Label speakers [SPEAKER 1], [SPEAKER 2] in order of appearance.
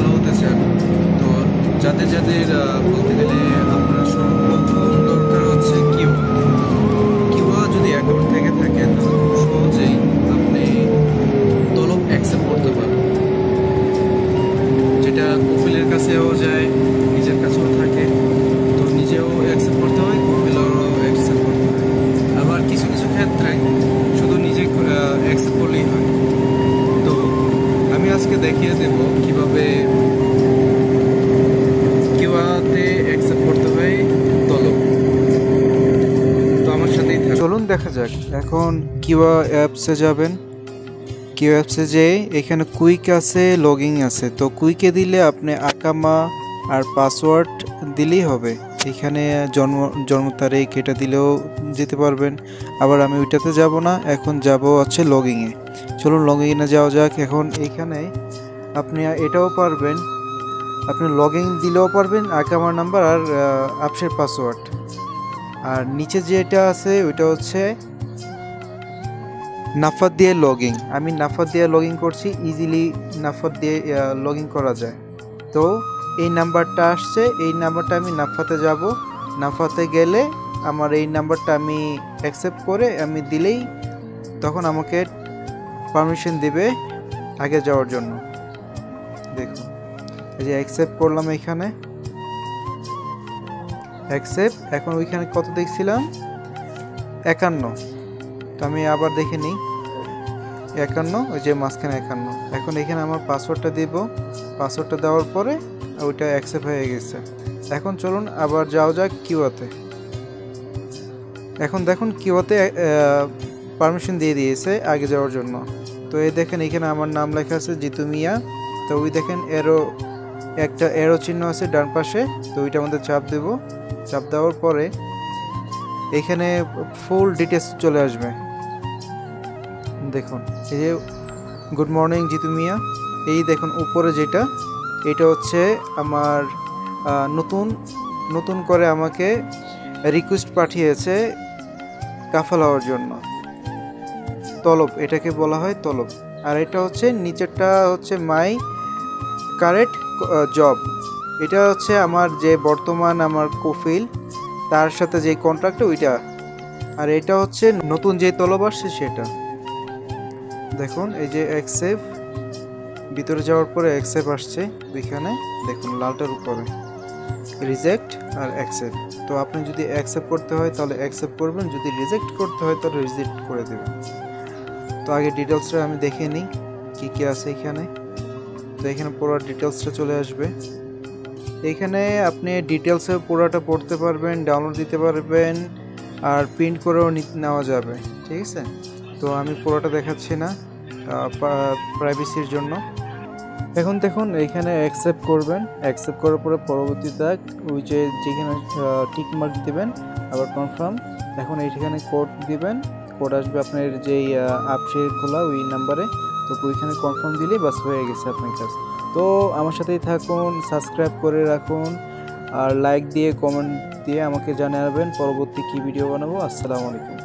[SPEAKER 1] ভালো হতে চান, তো যাদের যাদের বলতে গেলে আপনার সর্বপ্রথম দরকার হচ্ছে কিউয়া। কিউয়া যদি অ্যাকাউন্ট থেকে থাকে তাহলে খুব সহজেই আপনি তলব অ্যাকসেপ্ট করতে পারবেন, যেটা কফিলের কাছেও যায়, নিজের কাছেও থাকে। তো নিজেও অ্যাকসেপ্ট করতে হয়, কফিলেরও অ্যাকসেপ্ট করতে হয়। আবার কিছু কিছু ক্ষেত্রে শুধু নিজে অ্যাকসেপ্ট করলেই হয়। তো আমি আজকে দেখিয়ে দেব কিভাবে কিউয়াতে অ্যাকসেপ্ট করতে হয় তলব। তো আমার সাথেই থাকুন, চলুন দেখা যাক। এখন কিউয়া অ্যাপসে যাবেন। কিউ অ্যাপসে যেয়ে এখানে কুইক আছে, লগইন আছে। তো কুইকে দিলে আপনি আকামা আর পাসওয়ার্ড দিলেই হবে। এখানে জন্ম তারিখ এটা দিলেও যেতে পারবেন। আবার আমি ওইটাতে যাব না, এখন যাব হচ্ছে লগইনে। চলুন লগইনে যাওয়া যাক। এখন এইখানে আপনি এটাও পারবেন, আপনি লগইন দিলেও পারবেন, আকামার নাম্বার আর অ্যাপসের পাসওয়ার্ড। আর নিচে যেটা আছে ওইটা হচ্ছে নাফাত দিয়ে লগইন। আমি নাফাত দিয়ে লগইন করছি, ইজিলি নাফাত দিয়ে লগইন করা যায়। তো এই নাম্বারটা আসছে, এই নাম্বারটা আমি নাফাতে যাব। নাফাতে গেলে আমার এই নাম্বারটা আমি অ্যাকসেপ্ট করে আমি দিলেই তখন আমাকে পারমিশন দেবে আগে যাওয়ার জন্য। দেখুন এই যে অ্যাকসেপ্ট করলাম, এখানে অ্যাকসেপ্ট। এখন ওইখানে কত দেখছিলাম 51। তো আমি আবার দেখে নিই 51, ওই যে মাঝখানে 51। এখন এখানে আমার পাসওয়ার্ডটা দিব, পাসওয়ার্ডটা দেওয়ার পরে ওইটা অ্যাকসেপ্ট হয়ে গেছে। এখন চলুন আবার যাওয়া যাক কিউয়াতে। এখন দেখুন কিউয়াতে পারমিশন দিয়ে দিয়েছে আগে যাওয়ার জন্য। তো এই দেখেন এখানে আমার নাম লেখা আছে জিতু মিয়া। তো ওই দেখেন একটা এরো চিহ্ন আছে ডান পাশে, তো ওইটা আমাদের চাপ দেব। চাপ দেওয়ার পরে এখানে ফুল ডিটেলস চলে আসবে। দেখুন এই যে গুড মর্নিং জিতু মিয়া। এই দেখুন উপরে যেটা, এটা হচ্ছে আমার নতুন করে আমাকে রিকোয়েস্ট পাঠিয়েছে কাফাল হওয়ার জন্য, তলব, এটাকে বলা হয় তলব। আর এটা হচ্ছে নিচেরটা হচ্ছে মাই কারেন্ট জব। এটা হচ্ছে আমার যে বর্তমান আমার কফিল তার সাথে যে কন্ট্রাক্ট ওইটা। আর এটা হচ্ছে নতুন যে তলব আসছে সেটা। দেখুন এই যে অ্যাকসেপ্ট, ভিতরে যাওয়ার পরে অ্যাকসেপ্ট আসছে ওইখানে, দেখুন লালটার উপরে রিজেক্ট আর অ্যাকসেপ্ট। তো আপনি যদি অ্যাকসেপ্ট করতে হয় তাহলে অ্যাকসেপ্ট করবেন, যদি রিজেক্ট করতে হয় তাহলে রিজেক্ট করে দেবেন। তো আগে ডিটেলসটা আমি দেখে নিই কী কী আছে এখানে। তো এখানে পুরো ডিটেলসটা চলে আসবে। এখানে আপনি ডিটেলসে পুরোটা পড়তে পারবেন, ডাউনলোড দিতে পারবেন, আর প্রিন্ট করেও নেওয়া যাবে, ঠিক আছে। তো আমি পুরোটা দেখাচ্ছি না প্রাইভেসির জন্য। এখন দেখুন এইখানে অ্যাকসেপ্ট করবেন, অ্যাকসেপ্ট করার পরে পরবর্তীতে ওই যেখানে টিক মার্ক দিবেন, আবার কনফার্ম। এখন এইখানে কোড দিবেন, কোড আসবে আপনার যেই অ্যাপসে খোলা ওই নাম্বারে। তো ওইখানে কনফার্ম দিলেই বাস হয়ে গেছে আপনার কাছে। তো আমার সাথেই থাকুন, সাবস্ক্রাইব করে রাখুন, আর লাইক দিয়ে কমেন্ট দিয়ে আমাকে জানাবেন পরবর্তী কী ভিডিও বানাবো। আসসালামু আলাইকুম।